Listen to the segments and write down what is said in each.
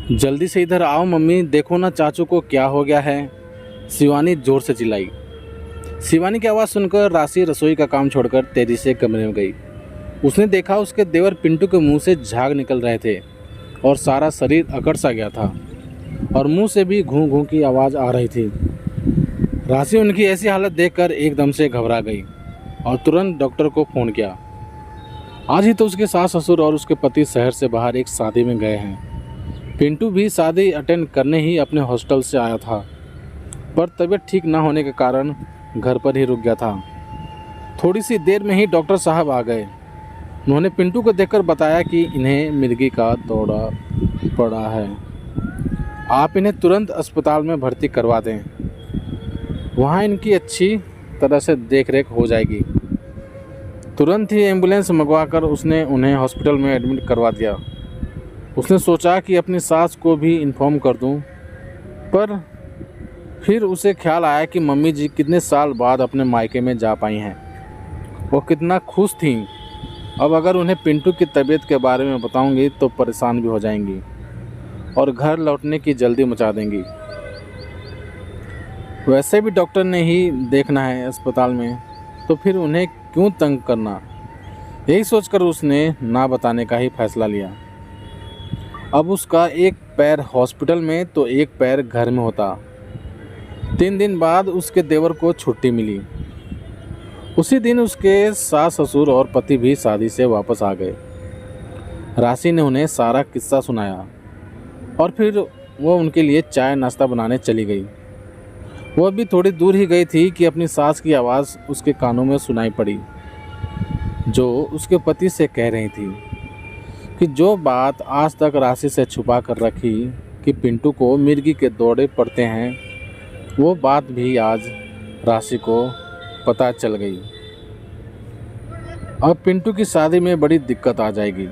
जल्दी से इधर आओ मम्मी, देखो ना चाचू को क्या हो गया है। शिवानी जोर से चिल्लाई। शिवानी की आवाज़ सुनकर राशि रसोई का काम छोड़कर तेजी से कमरे में गई। उसने देखा उसके देवर पिंटू के मुंह से झाग निकल रहे थे और सारा शरीर अकड़ सा गया था और मुंह से भी घूं घूं की आवाज़ आ रही थी। राशि उनकी ऐसी हालत देखकर एकदम से घबरा गई और तुरंत डॉक्टर को फ़ोन किया। आज ही तो उसके सास ससुर और उसके पति शहर से बाहर एक शादी में गए हैं। पिंटू भी शादी अटेंड करने ही अपने हॉस्टल से आया था, पर तबीयत ठीक ना होने के कारण घर पर ही रुक गया था। थोड़ी सी देर में ही डॉक्टर साहब आ गए। उन्होंने पिंटू को देखकर बताया कि इन्हें मिर्गी का दौरा पड़ा है, आप इन्हें तुरंत अस्पताल में भर्ती करवा दें, वहाँ इनकी अच्छी तरह से देखरेख हो जाएगी। तुरंत ही एम्बुलेंस मंगवाकर उसने उन्हें हॉस्पिटल में एडमिट करवा दिया। उसने सोचा कि अपनी सास को भी इन्फॉर्म कर दूं, पर फिर उसे ख्याल आया कि मम्मी जी कितने साल बाद अपने मायके में जा पाई हैं। वो कितना खुश थीं। अब अगर उन्हें पिंटू की तबीयत के बारे में बताऊंगी तो परेशान भी हो जाएंगी और घर लौटने की जल्दी मचा देंगी। वैसे भी डॉक्टर ने ही देखना है अस्पताल में, तो फिर उन्हें क्यों तंग करना। यही सोचकर उसने ना बताने का ही फैसला लिया। अब उसका एक पैर हॉस्पिटल में तो एक पैर घर में होता। 3 दिन बाद उसके देवर को छुट्टी मिली। उसी दिन उसके सास ससुर और पति भी शादी से वापस आ गए। राशि ने उन्हें सारा किस्सा सुनाया और फिर वो उनके लिए चाय नाश्ता बनाने चली गई। वह भी थोड़ी दूर ही गई थी कि अपनी सास की आवाज़ उसके कानों में सुनाई पड़ी, जो उसके पति से कह रही थी कि जो बात आज तक राशि से छुपा कर रखी कि पिंटू को मिर्गी के दौरे पड़ते हैं, वो बात भी आज राशि को पता चल गई। अब पिंटू की शादी में बड़ी दिक्कत आ जाएगी।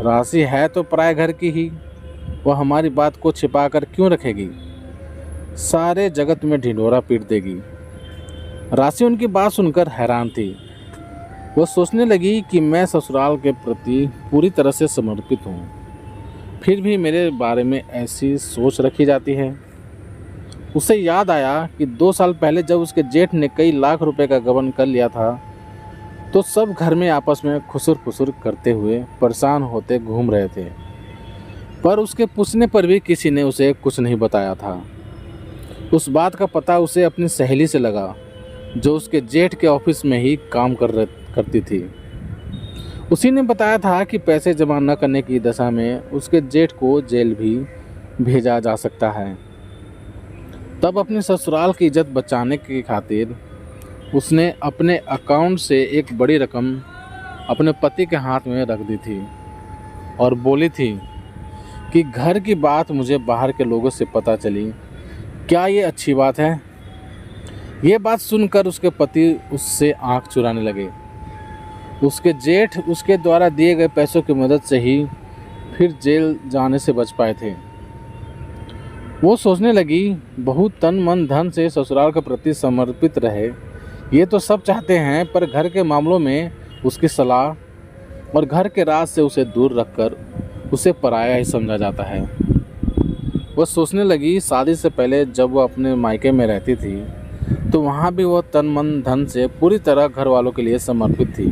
राशि है तो पराये घर की ही, वह हमारी बात को छिपा कर क्यों रखेगी, सारे जगत में ढिंढोरा पीट देगी। राशि उनकी बात सुनकर हैरान थी। वह सोचने लगी कि मैं ससुराल के प्रति पूरी तरह से समर्पित हूँ, फिर भी मेरे बारे में ऐसी सोच रखी जाती है। उसे याद आया कि 2 साल पहले जब उसके जेठ ने कई लाख रुपए का गबन कर लिया था, तो सब घर में आपस में खुसुर फुसुर करते हुए परेशान होते घूम रहे थे, पर उसके पूछने पर भी किसी ने उसे कुछ नहीं बताया था। उस बात का पता उसे अपनी सहेली से लगा, जो उसके जेठ के ऑफिस में ही काम करती थी। उसी ने बताया था कि पैसे जमा न करने की दशा में उसके जेठ को जेल भी भेजा जा सकता है। तब अपने ससुराल की इज्जत बचाने की खातिर उसने अपने अकाउंट से एक बड़ी रकम अपने पति के हाथ में रख दी थी और बोली थी कि घर की बात मुझे बाहर के लोगों से पता चली, क्या ये अच्छी बात है। ये बात सुनकर उसके पति उससे आंख चुराने लगे। उसके जेठ उसके द्वारा दिए गए पैसों की मदद से ही फिर जेल जाने से बच पाए थे। वो सोचने लगी, बहुत तन मन धन से ससुराल के प्रति समर्पित रहे, ये तो सब चाहते हैं, पर घर के मामलों में उसकी सलाह और घर के राज से उसे दूर रखकर उसे पराया ही समझा जाता है। वह सोचने लगी, शादी से पहले जब वह अपने मायके में रहती थी तो वहाँ भी वह तन मन धन से पूरी तरह घर वालों के लिए समर्पित थी,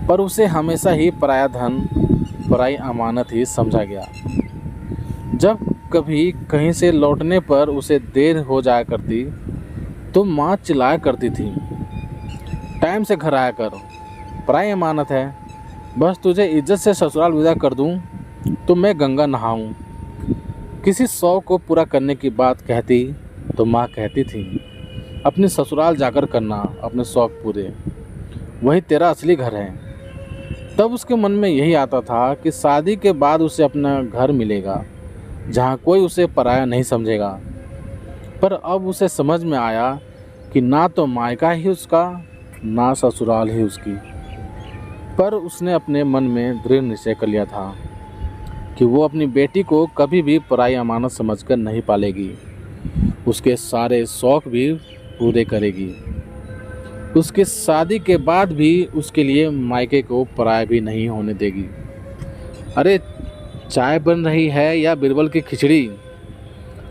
पर उसे हमेशा ही पराया धन, पराई अमानत ही समझा गया। जब कभी कहीं से लौटने पर उसे देर हो जाया करती तो माँ चिल्लाया करती थी, टाइम से घर आया कर, पराई अमानत है, बस तुझे इज्जत से ससुराल विदा कर दूँ तो मैं गंगा नहाऊँ। किसी शौक को पूरा करने की बात कहती तो माँ कहती थी, अपने ससुराल जाकर करना अपने शौक पूरे, वही तेरा असली घर है। तब उसके मन में यही आता था कि शादी के बाद उसे अपना घर मिलेगा, जहाँ कोई उसे पराया नहीं समझेगा। पर अब उसे समझ में आया कि ना तो मायका ही उसका, ना ससुराल ही उसकी। पर उसने अपने मन में दृढ़ निश्चय कर लिया था कि वो अपनी बेटी को कभी भी पराई अमानत समझकर नहीं पालेगी, उसके सारे शौक भी पूरे करेगी। उसके शादी के बाद भी उसके लिए मायके को पराया भी नहीं होने देगी। अरे चाय बन रही है या बीरबल की खिचड़ी।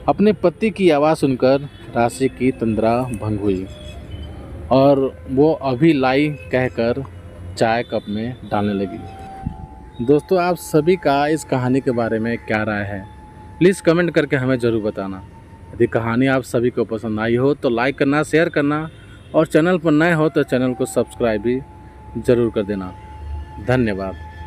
अपने पति की आवाज़ सुनकर राशि की तंद्रा भंग हुई और वो अभी लाई कहकर चाय कप में डालने लगी। दोस्तों, आप सभी का इस कहानी के बारे में क्या राय है, प्लीज़ कमेंट करके हमें ज़रूर बताना। यदि कहानी आप सभी को पसंद आई हो तो लाइक करना, शेयर करना और चैनल पर नए हो तो चैनल को सब्सक्राइब भी ज़रूर कर देना। धन्यवाद।